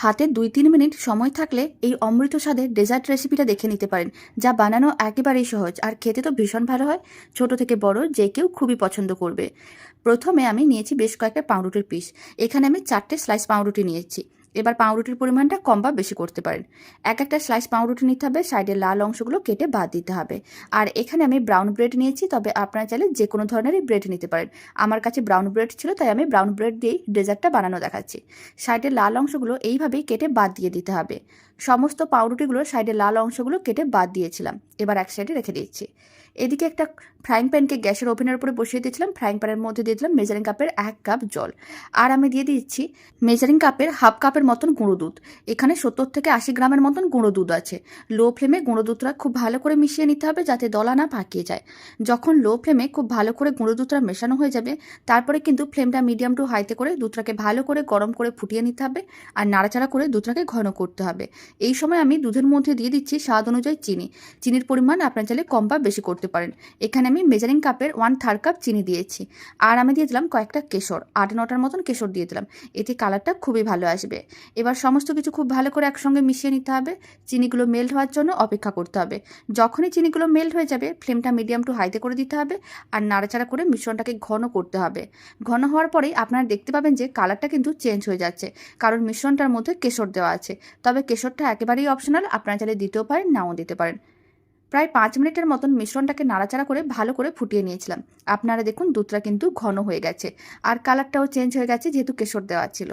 হাতে 2-3 মিনিট সময় থাকলে এই অমৃত স্বাদের ডেজার্ট রেসিপিটা দেখে নিতে পারেন, যা বানানো একেবারেই সহজ আর খেতে তো ভীষণ ভালো হয়। ছোট থেকে বড় যে কেউ খুবই পছন্দ করবে। প্রথমে আমি নিয়েছি বেশ কয়েকটা পাউরুটির পিস। এখানে আমি 4টে স্লাইস পাউরুটি নিয়েছি। এবার পাউরুটির পরিমাণটা কম বা বেশি করতে পারেন। একটা স্লাইস পাউরুটি নিতে হবে, সাইডের লাল অংশগুলো কেটে বাদ দিতে হবে। আর এখানে আমি ব্রাউন ব্রেড নিয়েছি, তবে আপনারা চাইলে যে কোনো ধরনেরই ব্রেড নিতে পারেন। আমার কাছে ব্রাউন ব্রেড ছিল, তাই আমি ব্রাউন ব্রেড দিয়েই ডেজার্টটা বানানো দেখাচ্ছি। সাইডের লাল অংশগুলো এইভাবেই কেটে বাদ দিয়ে দিতে হবে। সমস্ত পাউরুটিগুলো সাইডের লাল অংশগুলো কেটে বাদ দিয়েছিলাম। এবার এক সাইডে রেখে দিচ্ছি। এদিকে একটা ফ্রাইং প্যানকে গ্যাসের ওভেনের উপরে বসিয়ে দিয়েছিলাম। ফ্রাইং প্যানের মধ্যে দিয়ে দিলাম মেজারিং কাপের 1 কাপ জল। আর আমি দিয়ে দিচ্ছি মেজারিং কাপের হাফ কাপের মতন গুঁড়ো দুধ। এখানে 70 থেকে 80 গ্রামের মতন গুঁড়ো দুধ আছে। লো ফ্লেমে গুঁড়ো দুধটা খুব ভালো করে মিশিয়ে নিতে হবে, যাতে দলা না পাকিয়ে যায়। যখন লো ফ্লেমে খুব ভালো করে গুঁড়ো দুধটা মেশানো হয়ে যাবে, তারপরে কিন্তু ফ্লেমটা মিডিয়াম টু হাইতে করে দুধটাকে ভালো করে গরম করে ফুটিয়ে নিতে হবে। আর নাড়াচাড়া করে দুধটাকে ঘন করতে হবে। এই সময় আমি দুধের মধ্যে দিয়ে দিচ্ছি স্বাদ অনুযায়ী চিনি। চিনির পরিমাণ আপনার চাইলে কম বা বেশি করতে পারেন। এখানে আমি মেজারিং কাপের 1/3 কাপ চিনি দিয়েছি। আর আমি দিয়ে দিলাম কয়েকটা কেশর, 8-9টার মতন কেশর দিয়ে দিলাম। এতে কালারটা খুবই ভালো আসবে। এবার সমস্ত কিছু খুব ভালো করে একসঙ্গে মিশিয়ে নিতে হবে। চিনিগুলো মেল্ট হওয়ার জন্য অপেক্ষা করতে হবে। যখনই চিনিগুলো মেল্ট হয়ে যাবে, ফ্লেমটা মিডিয়াম টু হাইতে করে দিতে হবে। আর নাড়াচাড়া করে মিশ্রণটাকে ঘন করতে হবে। ঘন হওয়ার পরেই আপনারা দেখতে পাবেন যে কালারটা কিন্তু চেঞ্জ হয়ে যাচ্ছে, কারণ মিশ্রণটার মধ্যে কেশর দেওয়া আছে। তবে কেশরটা একেবারেই অপশনাল, আপনারা চাইলে দিতেও পারেন, নাও দিতে পারেন। প্রায় 5 মিনিটের মতন মিশ্রণটাকে নাড়াচাড়া করে ভালো করে ফুটিয়ে নিয়েছিলাম। আপনারা দেখুন দুধটা কিন্তু ঘন হয়ে গেছে আর কালারটাও চেঞ্জ হয়ে গেছে, যেহেতু কেশর দেওয়া ছিল।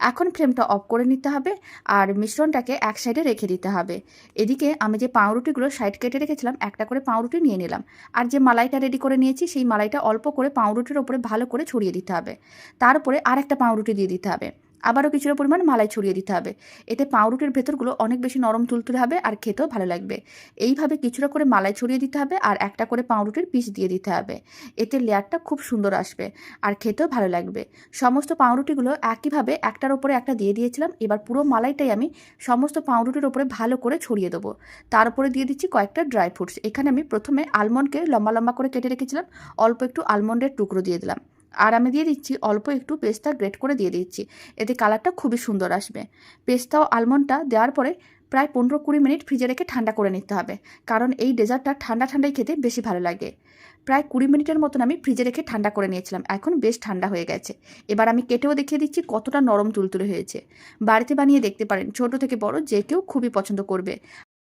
এখন ফ্লেমটা অফ করে নিতে হবে আর মিশ্রণটাকে এক সাইডে রেখে দিতে হবে। এদিকে আমি যে পাউরুটিগুলো সাইড কেটে রেখেছিলাম, একটা করে পাউরুটি নিয়ে নিলাম। আর যে মালাইটা রেডি করে নিয়েছি, সেই মালাইটা অল্প করে পাউরুটির ওপরে ভালো করে ছড়িয়ে দিতে হবে। তার উপরে আর একটা পাউরুটি দিয়ে দিতে হবে। আবারও কিছুটা পরিমাণ মালাই ছড়িয়ে দিতে হবে। এতে পাউরুটির ভেতরগুলো অনেক বেশি নরম তুলতুলে হবে আর খেতেও ভালো লাগবে। এইভাবে কিছুটা করে মালাই ছড়িয়ে দিতে হবে আর একটা করে পাউরুটির পিস দিয়ে দিতে হবে। এতে লেয়ারটা খুব সুন্দর আসবে আর খেতেও ভালো লাগবে। সমস্ত পাউরুটিগুলো একইভাবে একটার উপরে একটা দিয়ে দিয়েছিলাম। এবার পুরো মালাইটাই আমি সমস্ত পাউরুটির উপরে ভালো করে ছড়িয়ে দেবো। তার উপরে দিয়ে দিচ্ছি কয়েকটা ড্রাই ফ্রুটস। এখানে আমি প্রথমে আলমন্ডকে লম্বা লম্বা করে কেটে রেখেছিলাম, অল্প একটু আলমন্ডের টুকরো দিয়ে দিলাম। আর আমি দিয়ে দিচ্ছি অল্প একটু পেস্তা গ্রেট করে দিয়ে দিচ্ছি। এতে কালারটা খুবই সুন্দর আসবে। পেস্তা ও আলমন্ডটা দেওয়ার পরে প্রায় 15-20 মিনিট ফ্রিজে রেখে ঠান্ডা করে নিতে হবে, কারণ এই ডেজার্টটা ঠান্ডা ঠান্ডাই খেতে বেশি ভালো লাগে। প্রায় 20 মিনিটের মতন আমি ফ্রিজে রেখে ঠান্ডা করে নিয়েছিলাম। এখন বেশ ঠান্ডা হয়ে গেছে। এবার আমি কেটেও দেখিয়ে দিচ্ছি কতটা নরম তুলতুলে হয়েছে। বাড়িতে বানিয়ে দেখতে পারেন, ছোট থেকে বড় যে কেউ খুবই পছন্দ করবে।